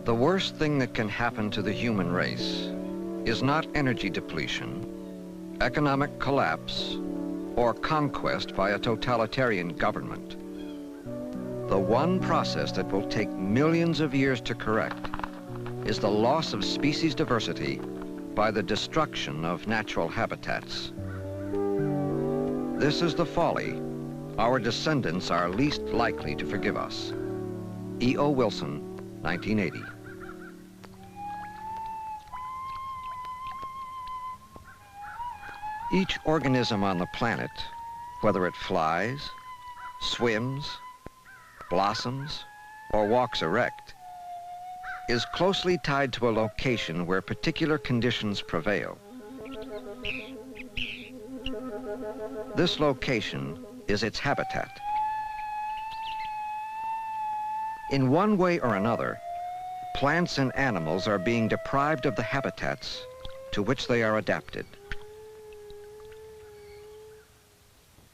The worst thing that can happen to the human race is not energy depletion, economic collapse, or conquest by a totalitarian government. The one process that will take millions of years to correct is the loss of species diversity by the destruction of natural habitats. This is the folly our descendants are least likely to forgive us. E.O. Wilson, 1980. Each organism on the planet, whether it flies, swims, blossoms, or walks erect, is closely tied to a location where particular conditions prevail. This location is its habitat. In one way or another, plants and animals are being deprived of the habitats to which they are adapted.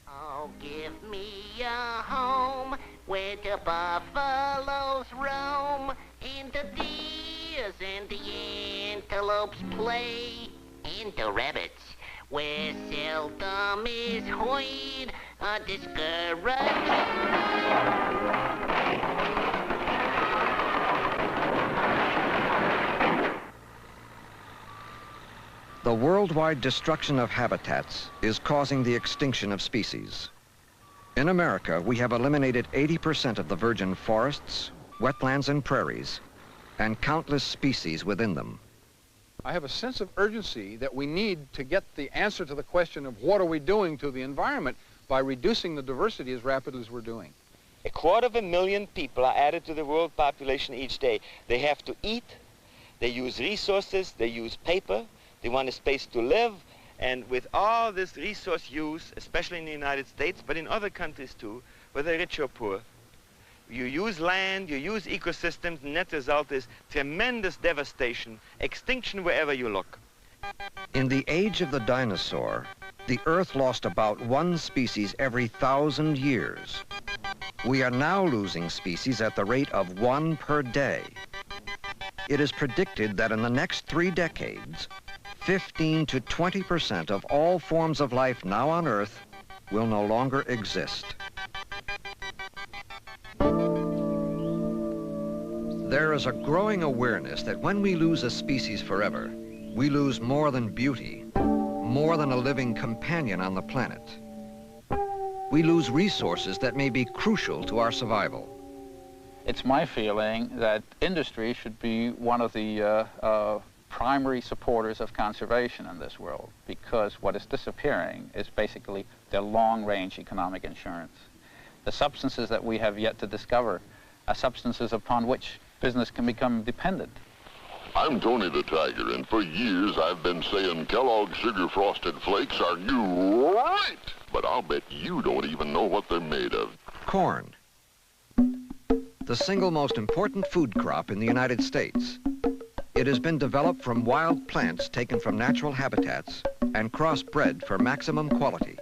Oh, give me a home where the buffaloes roam, and the deers and the antelopes play, and the rabbits, where seldom is heard a discouragement. The worldwide destruction of habitats is causing the extinction of species. In America, we have eliminated 80% of the virgin forests, wetlands, and prairies, and countless species within them. I have a sense of urgency that we need to get the answer to the question of what are we doing to the environment by reducing the diversity as rapidly as we're doing. 250,000 people are added to the world population each day. They have to eat, they use resources, they use paper, they want a space to live, and with all this resource use, especially in the United States, but in other countries too, whether rich or poor, you use land, you use ecosystems, and net result is tremendous devastation, extinction wherever you look. In the age of the dinosaur, the Earth lost about one species every 1,000 years. We are now losing species at the rate of 1 per day. It is predicted that in the next 3 decades, 15 to 20% of all forms of life now on Earth will no longer exist. There is a growing awareness that when we lose a species forever, we lose more than beauty, more than a living companion on the planet. We lose resources that may be crucial to our survival. It's my feeling that industry should be one of the primary supporters of conservation in this world, because what is disappearing is basically their long-range economic insurance. The substances that we have yet to discover are substances upon which business can become dependent. I'm Tony the Tiger, and for years I've been saying Kellogg's Sugar Frosted Flakes are great, but I'll bet you don't even know what they're made of. Corn, the single most important food crop in the United States. It has been developed from wild plants taken from natural habitats and crossbred for maximum quality.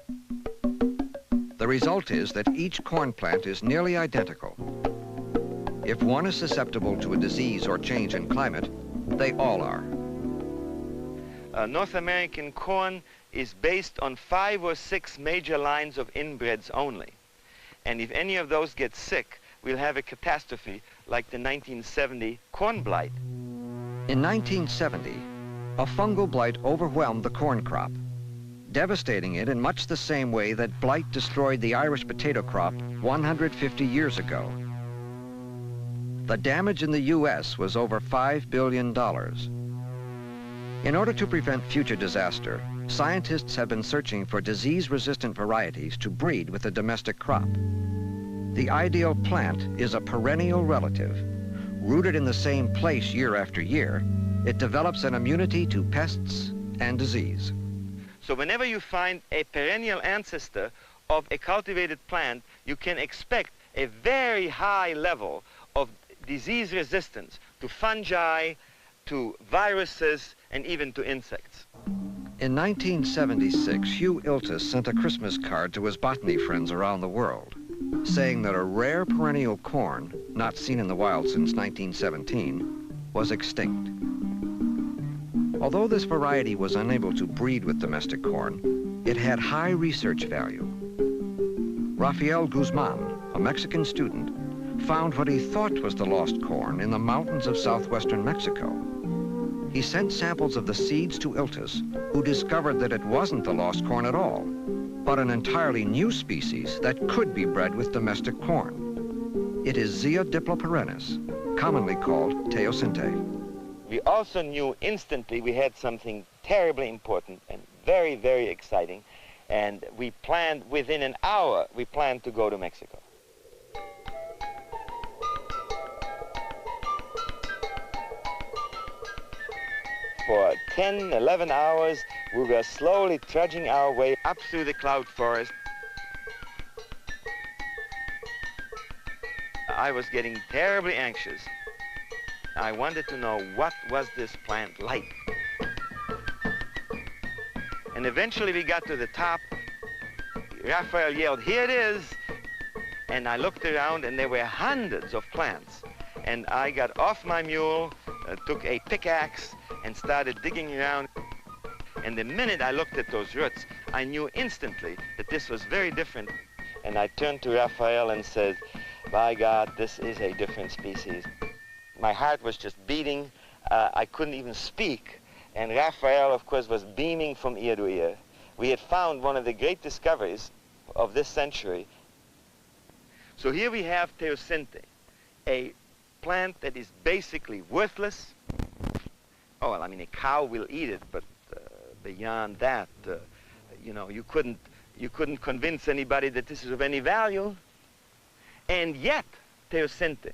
The result is that each corn plant is nearly identical. If one is susceptible to a disease or change in climate, they all are. North American corn is based on 5 or 6 major lines of inbreds only. And if any of those get sick, we'll have a catastrophe like the 1970 corn blight. In 1970, a fungal blight overwhelmed the corn crop, devastating it in much the same way that blight destroyed the Irish potato crop 150 years ago. The damage in the U.S. was over $5 billion. In order to prevent future disaster, scientists have been searching for disease-resistant varieties to breed with the domestic crop. The ideal plant is a perennial relative. Rooted in the same place year after year, it develops an immunity to pests and disease. So whenever you find a perennial ancestor of a cultivated plant, you can expect a very high level of disease resistance to fungi, to viruses, and even to insects. In 1976, Hugh Iltis sent a Christmas card to his botany friends around the world, saying that a rare perennial corn, not seen in the wild since 1917, was extinct. Although this variety was unable to breed with domestic corn, it had high research value. Rafael Guzman, a Mexican student, found what he thought was the lost corn in the mountains of southwestern Mexico. He sent samples of the seeds to Iltis, who discovered that it wasn't the lost corn at all, but an entirely new species that could be bred with domestic corn. It is Zea diploperennis, commonly called teosinte. We also knew instantly we had something terribly important and very, very exciting, and we planned within an hour, we planned to go to Mexico. For 10, 11 hours, we were slowly trudging our way up through the cloud forest. I was getting terribly anxious. I wanted to know what was this plant like. And eventually we got to the top. Rafael yelled, "Here it is!" And I looked around and there were hundreds of plants. And I got off my mule, took a pickaxe, and started digging around. And the minute I looked at those roots, I knew instantly that this was very different. And I turned to Rafael and said, "By God, this is a different species." My heart was just beating. I couldn't even speak. And Rafael, of course, was beaming from ear to ear. We had found one of the great discoveries of this century. So here we have teosinte, a plant that is basically worthless. Oh, well, I mean, a cow will eat it, but beyond that, you know, you couldn't convince anybody that this is of any value. And yet, teosinte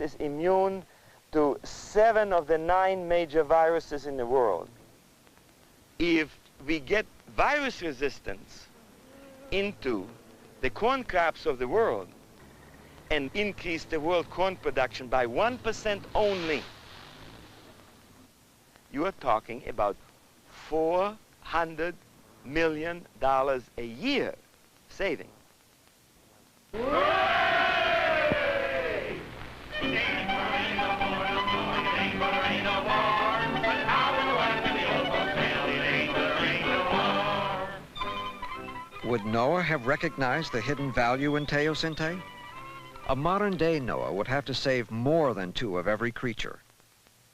is immune to 7 of the 9 major viruses in the world. If we get virus resistance into the corn crops of the world and increase the world corn production by 1% only, you are talking about $400 million a year saving. Would Noah have recognized the hidden value in teosinte? A modern-day Noah would have to save more than 2 of every creature.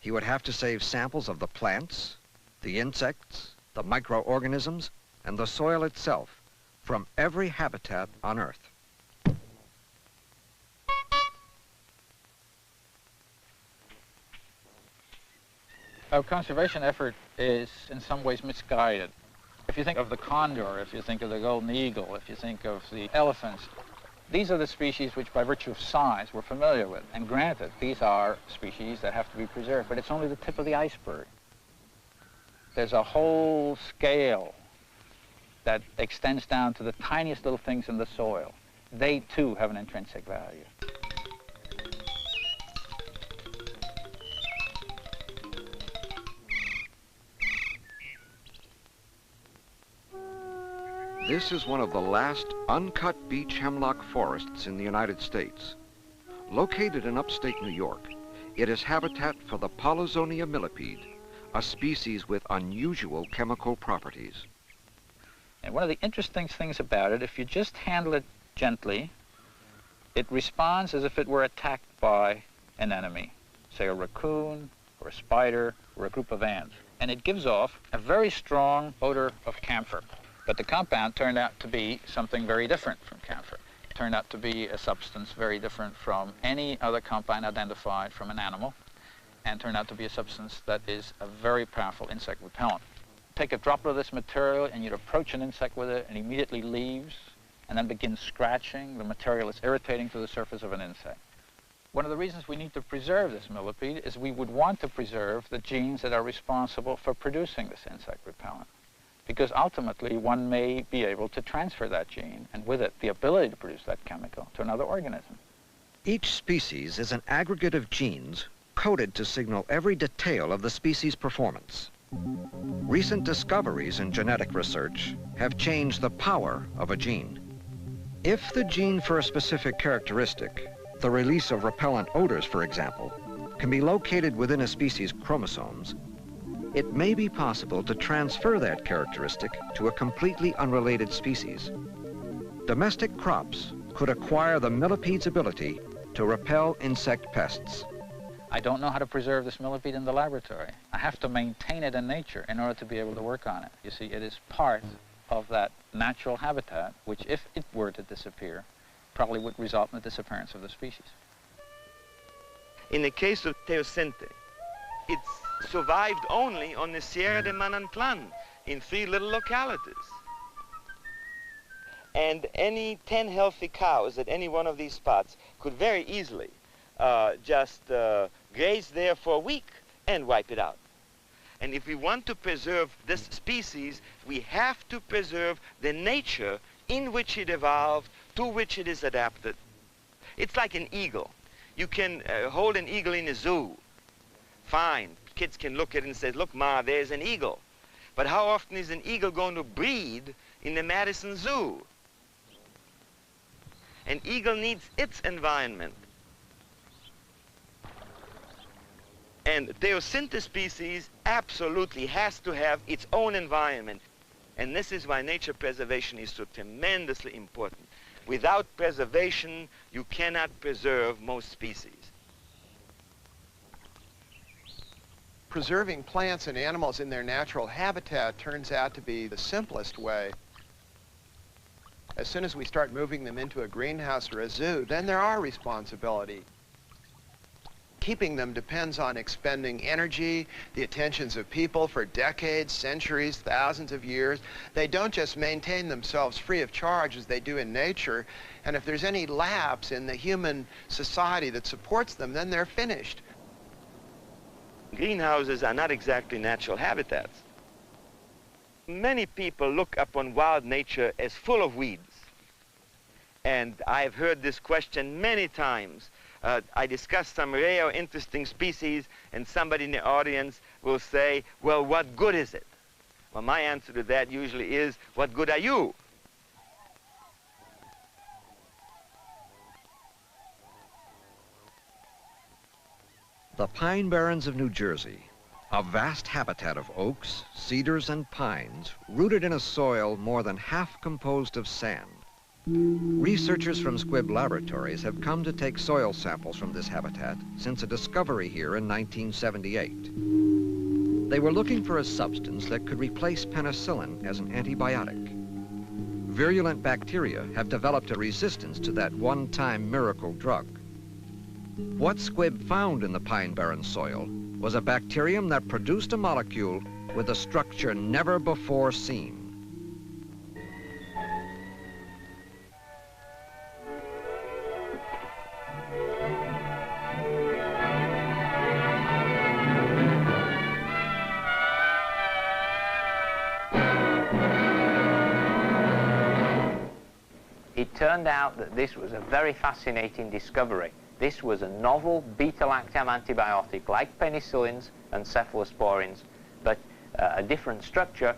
He would have to save samples of the plants, the insects, the microorganisms, and the soil itself from every habitat on Earth. Our conservation effort is in some ways misguided. If you think of the condor, if you think of the golden eagle, if you think of the elephants, these are the species which by virtue of size we're familiar with. And granted, these are species that have to be preserved, but it's only the tip of the iceberg. There's a whole scale that extends down to the tiniest little things in the soil. They too have an intrinsic value. This is one of the last uncut beech hemlock forests in the United States. Located in upstate New York, it is habitat for the Paulowsonia millipede, a species with unusual chemical properties. And one of the interesting things about it, if you just handle it gently, it responds as if it were attacked by an enemy, say a raccoon or a spider or a group of ants. And it gives off a very strong odor of camphor. But the compound turned out to be something very different from camphor. It turned out to be a substance very different from any other compound identified from an animal, and turned out to be a substance that is a very powerful insect repellent. Take a droplet of this material and you'd approach an insect with it and it immediately leaves and then begins scratching. The material is irritating to the surface of an insect. One of the reasons we need to preserve this millipede is we would want to preserve the genes that are responsible for producing this insect repellent. Because ultimately, one may be able to transfer that gene, and with it, the ability to produce that chemical, to another organism. Each species is an aggregate of genes coded to signal every detail of the species' performance. Recent discoveries in genetic research have changed the power of a gene. If the gene for a specific characteristic, the release of repellent odors, for example, can be located within a species' chromosomes, it may be possible to transfer that characteristic to a completely unrelated species. Domestic crops could acquire the millipede's ability to repel insect pests. I don't know how to preserve this millipede in the laboratory. I have to maintain it in nature in order to be able to work on it. You see, it is part of that natural habitat, which if it were to disappear, probably would result in the disappearance of the species. In the case of Teosinte, it survived only on the Sierra de Manantlan in 3 little localities. And any 10 healthy cows at any one of these spots could very easily just graze there for a week and wipe it out. And if we want to preserve this species, we have to preserve the nature in which it evolved, to which it is adapted. It's like an eagle. You can hold an eagle in a zoo. Fine. Kids can look at it and say, look, Ma, there's an eagle. But how often is an eagle going to breed in the Madison Zoo? An eagle needs its environment. And Teosinte species absolutely has to have its own environment. And this is why nature preservation is so tremendously important. Without preservation, you cannot preserve most species. Preserving plants and animals in their natural habitat turns out to be the simplest way. As soon as we start moving them into a greenhouse or a zoo, then there are responsibility. Keeping them depends on expending energy, the attentions of people for decades, centuries, thousands of years. They don't just maintain themselves free of charge as they do in nature, and if there's any lapse in the human society that supports them, then they're finished. Greenhouses are not exactly natural habitats. Many people look upon wild nature as full of weeds. And I've heard this question many times. I discuss some rare or interesting species, and somebody in the audience will say, well, what good is it? Well, my answer to that usually is, what good are you? The Pine Barrens of New Jersey, a vast habitat of oaks, cedars, and pines rooted in a soil more than half composed of sand. Researchers from Squibb Laboratories have come to take soil samples from this habitat since a discovery here in 1978. They were looking for a substance that could replace penicillin as an antibiotic. Virulent bacteria have developed a resistance to that one-time miracle drug. What Squibb found in the Pine Barren soil was a bacterium that produced a molecule with a structure never before seen. It turned out that this was a very fascinating discovery. This was a novel beta-lactam antibiotic like penicillins and cephalosporins, but a different structure,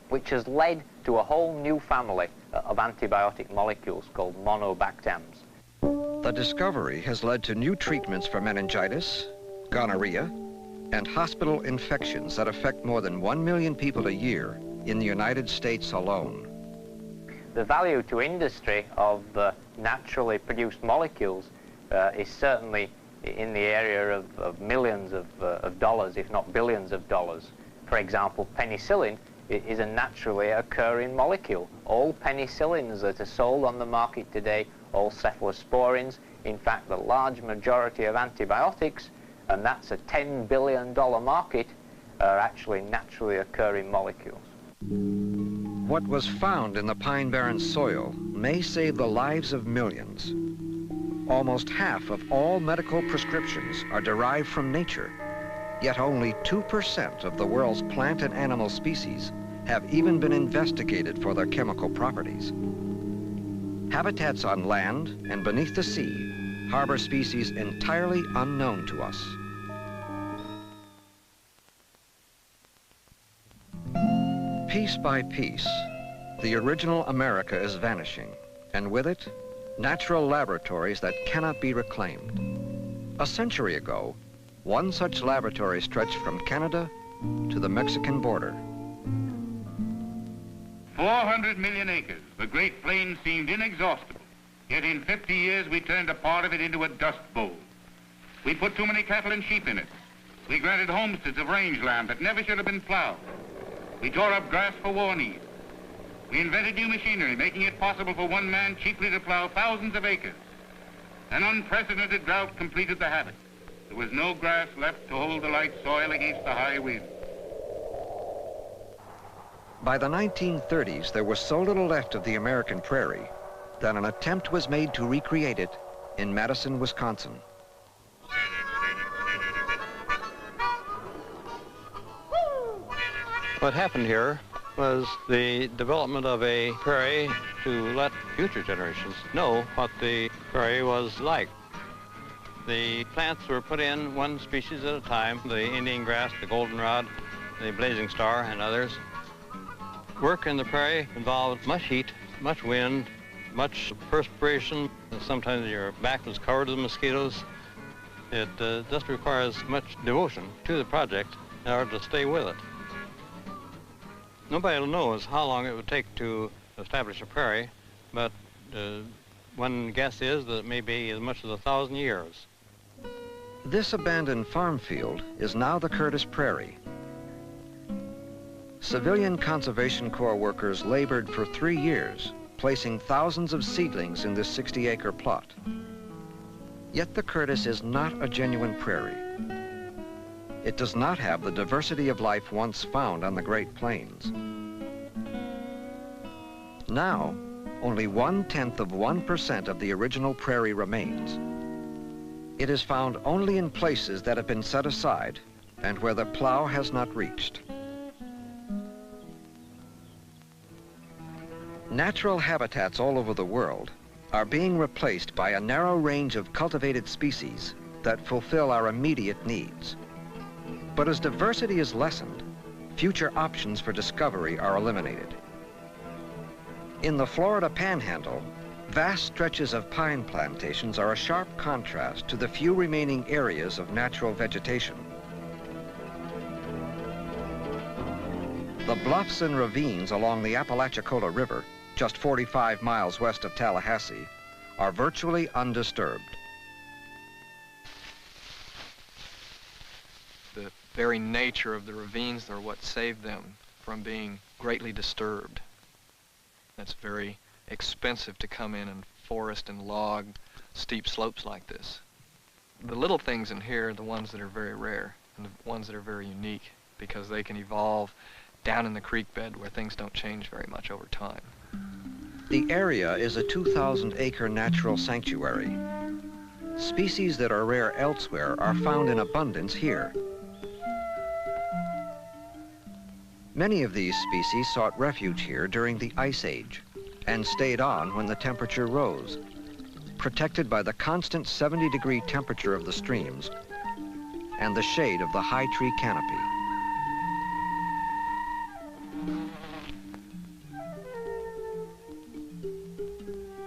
which has led to a whole new family of antibiotic molecules called monobactams. The discovery has led to new treatments for meningitis, gonorrhea, and hospital infections that affect more than 1 million people a year in the United States alone. The value to industry of naturally produced molecules is certainly in the area of millions of dollars, if not billions of dollars. For example, penicillin is a naturally occurring molecule. All penicillins that are sold on the market today, all cephalosporins, in fact the large majority of antibiotics, and that's a $10 billion market, are actually naturally occurring molecules. What was found in the Pine Barren soil may save the lives of millions. Almost half of all medical prescriptions are derived from nature, yet only 2% of the world's plant and animal species have even been investigated for their chemical properties. Habitats on land and beneath the sea harbor species entirely unknown to us. Piece by piece, the original America is vanishing, and with it, natural laboratories that cannot be reclaimed. A century ago, One such laboratory stretched from Canada to the Mexican border. 400 million acres. The Great Plains seemed inexhaustible. Yet in 50 years, we turned a part of it into a dust bowl. We put too many cattle and sheep in it. We granted homesteads of rangeland that never should have been plowed. We tore up grass for war needs. We invented new machinery, making it possible for one man cheaply to plow thousands of acres. An unprecedented drought completed the habit. There was no grass left to hold the light soil against the high wind. By the 1930s, there was so little left of the American prairie that an attempt was made to recreate it in Madison, Wisconsin. What happened here was the development of a prairie to let future generations know what the prairie was like. The plants were put in one species at a time, the Indian grass, the goldenrod, the blazing star, and others. Work in the prairie involved much heat, much wind, much perspiration. Sometimes your back was covered with mosquitoes. It just requires much devotion to the project in order to stay with it. Nobody knows how long it would take to establish a prairie, but one guess is that it may be as much as 1,000 years. This abandoned farm field is now the Curtis Prairie. Civilian Conservation Corps workers labored for 3 years, placing thousands of seedlings in this 60-acre plot. Yet the Curtis is not a genuine prairie. It does not have the diversity of life once found on the Great Plains. Now, only 0.1% of the original prairie remains. It is found only in places that have been set aside and where the plow has not reached. Natural habitats all over the world are being replaced by a narrow range of cultivated species that fulfill our immediate needs. But as diversity is lessened, future options for discovery are eliminated. In the Florida Panhandle, vast stretches of pine plantations are a sharp contrast to the few remaining areas of natural vegetation. The bluffs and ravines along the Apalachicola River, just 45 miles west of Tallahassee, are virtually undisturbed. The very nature of the ravines are what saved them from being greatly disturbed. It's very expensive to come in and forest and log steep slopes like this. The little things in here are the ones that are very rare and the ones that are very unique because they can evolve down in the creek bed where things don't change very much over time. The area is a 2,000-acre natural sanctuary. Species that are rare elsewhere are found in abundance here. Many of these species sought refuge here during the Ice Age and stayed on when the temperature rose, protected by the constant 70-degree temperature of the streams and the shade of the high tree canopy.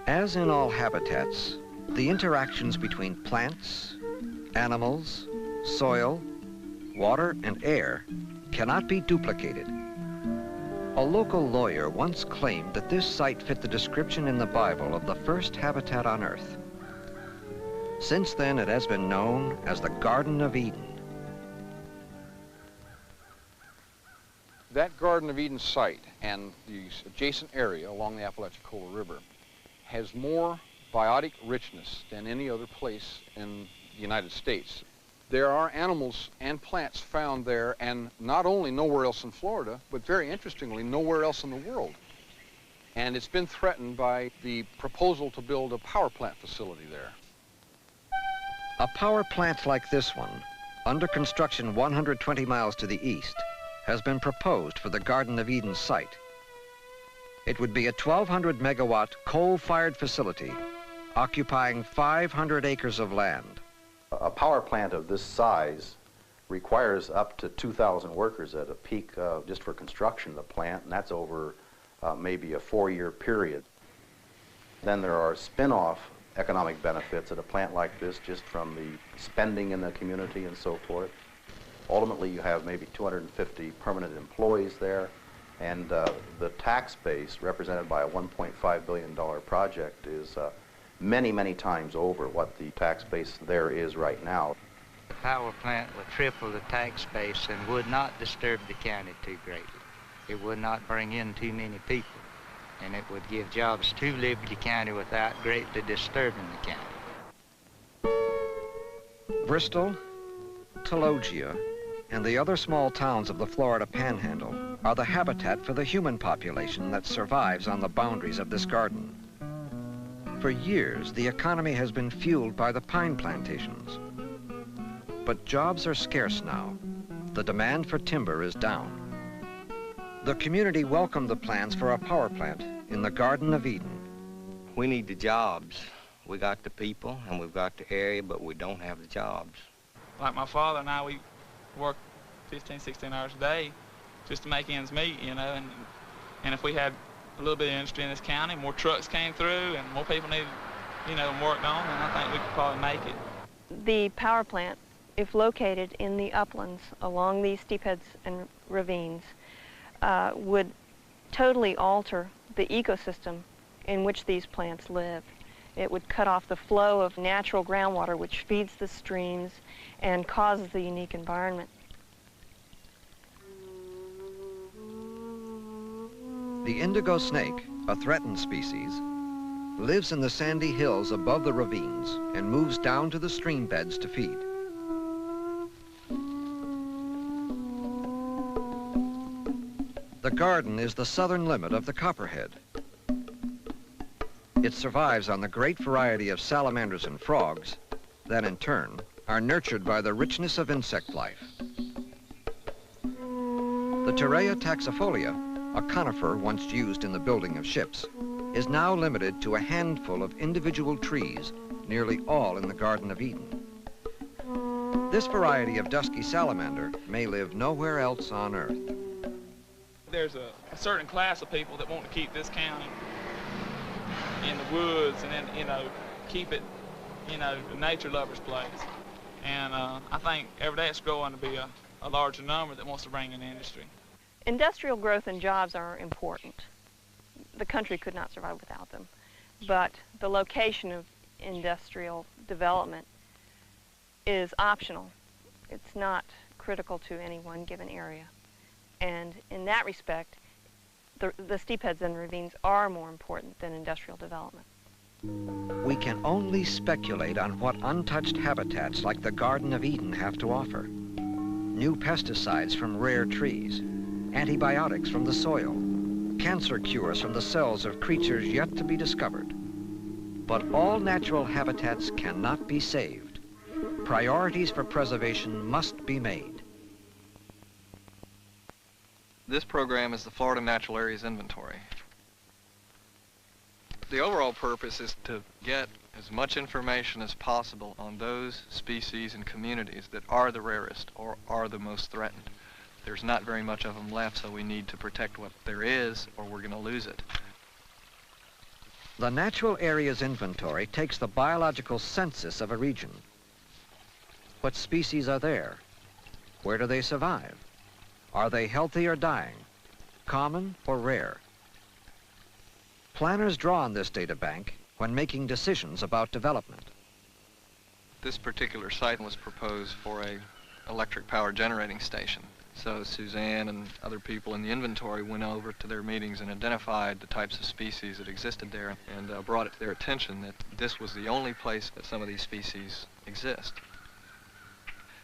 As in all habitats, the interactions between plants, animals, soil, water, and air cannot be duplicated. A local lawyer once claimed that this site fit the description in the Bible of the first habitat on Earth. Since then, it has been known as the Garden of Eden. That Garden of Eden site and the adjacent area along the Apalachicola River has more biotic richness than any other place in the United States. There are animals and plants found there, and not only nowhere else in Florida, but very interestingly, nowhere else in the world. And it's been threatened by the proposal to build a power plant facility there. A power plant like this one, under construction 120 miles to the east, has been proposed for the Garden of Eden site. It would be a 1,200 megawatt coal-fired facility occupying 500 acres of land. A power plant of this size requires up to 2,000 workers at a peak just for construction of the plant, and that's over maybe a 4-year period. Then there are spin-off economic benefits at a plant like this just from the spending in the community and so forth. Ultimately, you have maybe 250 permanent employees there, and the tax base represented by a $1.5 billion project is many, many times over what the tax base there is right now. The power plant would triple the tax base and would not disturb the county too greatly. It would not bring in too many people, and it would give jobs to Liberty County without greatly disturbing the county. Bristol, Talogia, and the other small towns of the Florida Panhandle are the habitat for the human population that survives on the boundaries of this garden. For years, the economy has been fueled by the pine plantations. But jobs are scarce now. The demand for timber is down. The community welcomed the plans for a power plant in the Garden of Eden. We need the jobs. We got the people and we've got the area, but we don't have the jobs. Like my father and I, we work 15, 16 hours a day just to make ends meet, you know, and if we had a little bit of industry in this county, more trucks came through and more people needed, you know, worked on, and I think we could probably make it. The power plant, if located in the uplands along these steepheads and ravines, would totally alter the ecosystem in which these plants live. It would cut off the flow of natural groundwater which feeds the streams and causes the unique environment. The indigo snake, a threatened species, lives in the sandy hills above the ravines and moves down to the stream beds to feed. The garden is the southern limit of the copperhead. It survives on the great variety of salamanders and frogs that, in turn, are nurtured by the richness of insect life. The Terrea taxifolia, a conifer once used in the building of ships, is now limited to a handful of individual trees, nearly all in the Garden of Eden. This variety of dusky salamander may live nowhere else on Earth. There's a certain class of people that want to keep this county in the woods and then, you know, keep it, you know, a nature lover's place. And I think every day it's growing to be a larger number that wants to bring in industry. Industrial growth and jobs are important. The country could not survive without them. But the location of industrial development is optional. It's not critical to any one given area. And in that respect, the steepheads and ravines are more important than industrial development. We can only speculate on what untouched habitats like the Garden of Eden have to offer. New pesticides from rare trees, antibiotics from the soil, cancer cures from the cells of creatures yet to be discovered. But all natural habitats cannot be saved. Priorities for preservation must be made. This program is the Florida Natural Areas Inventory. The overall purpose is to get as much information as possible on those species and communities that are the rarest or are the most threatened. There's not very much of them left, so we need to protect what there is or we're going to lose it. The Natural Areas Inventory takes the biological census of a region. What species are there? Where do they survive? Are they healthy or dying? Common or rare? Planners draw on this data bank when making decisions about development. This particular site was proposed for an electric power generating station. So Suzanne and other people in the inventory went over to their meetings and identified the types of species that existed there and brought it to their attention that this was the only place that some of these species exist.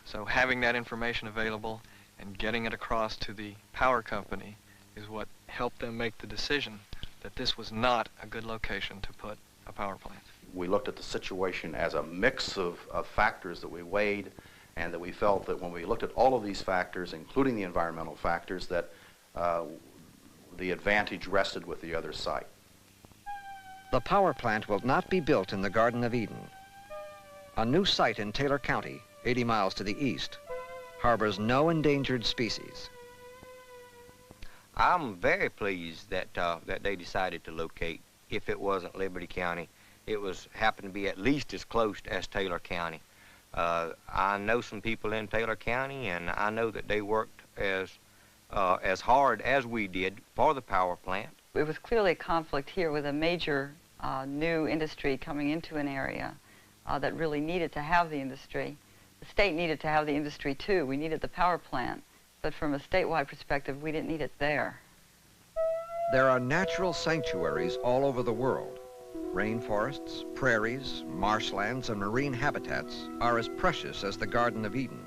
So having that information available and getting it across to the power company is what helped them make the decision that this was not a good location to put a power plant. We looked at the situation as a mix of factors that we weighed, and that we felt that when we looked at all of these factors, including the environmental factors, that the advantage rested with the other site. The power plant will not be built in the Garden of Eden. A new site in Taylor County, 80 miles to the east, harbors no endangered species. I'm very pleased that that they decided to locate. If it wasn't Liberty County, it was happened to be at least as close as Taylor County. I know some people in Taylor County, and I know that they worked as hard as we did for the power plant. It was clearly a conflict here with a major new industry coming into an area that really needed to have the industry. The state needed to have the industry too. We needed the power plant, but from a statewide perspective, we didn't need it there. There are natural sanctuaries all over the world. Rainforests, prairies, marshlands, and marine habitats are as precious as the Garden of Eden.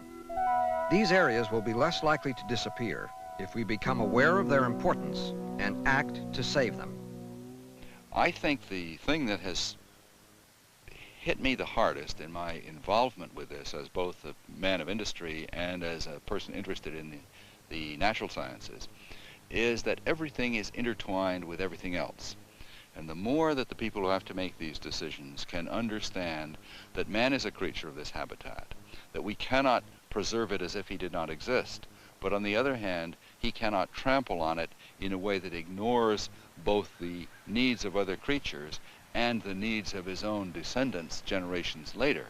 These areas will be less likely to disappear if we become aware of their importance and act to save them. I think the thing that has hit me the hardest in my involvement with this as both a man of industry and as a person interested in the natural sciences is that everything is intertwined with everything else. And the more that the people who have to make these decisions can understand that man is a creature of this habitat, that we cannot preserve it as if he did not exist, but on the other hand, he cannot trample on it in a way that ignores both the needs of other creatures and the needs of his own descendants generations later.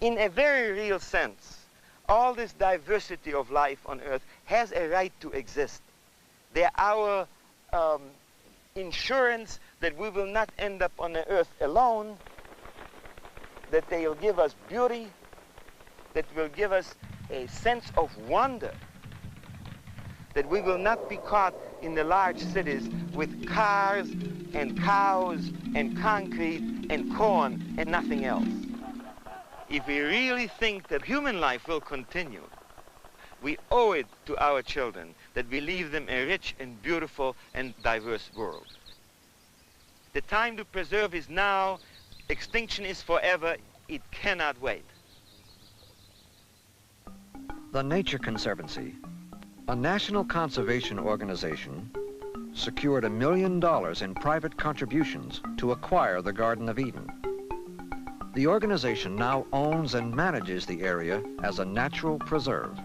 In a very real sense, all this diversity of life on Earth has a right to exist. They're our insurance that we will not end up on the Earth alone, that they will give us beauty, that will give us a sense of wonder, that we will not be caught in the large cities with cars and cows and concrete and corn and nothing else. If we really think that human life will continue, we owe it to our children that we leave them a rich and beautiful and diverse world. The time to preserve is now. Extinction is forever. It cannot wait. The Nature Conservancy, a national conservation organization, secured $1 million in private contributions to acquire the Garden of Eden. The organization now owns and manages the area as a natural preserve.